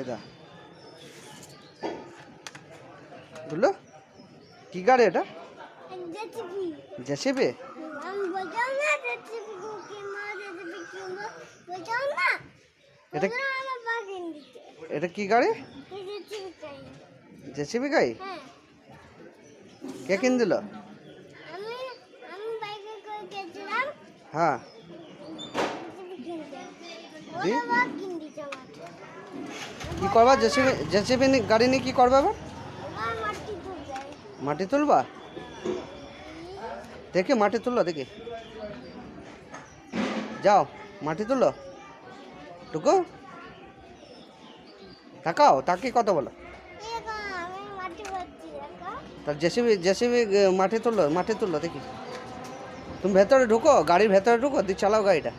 যা বুঝলো কি গাড়ি এটা? জেসিবি। এটা এটা কি গাড়ি? জেসিবি গাড়ি। কে কিন দিল? হ্যাঁ কি করবা? জেসিবি জেসিবি গাড়ি নিয়ে কি করবা এবার? মাটি তুলবা? দেখি মাটি তুললো দেখি, যাও মাটি তুলো টুকু, তাকাও তাকে কথা বলো। তার জেসিবি জেসিবি মাটি তুললো দেখি। তুমি ভেতরে ঢুকো, গাড়ির ভেতরে ঢুকো, দিয়ে চালাও গাড়িটা।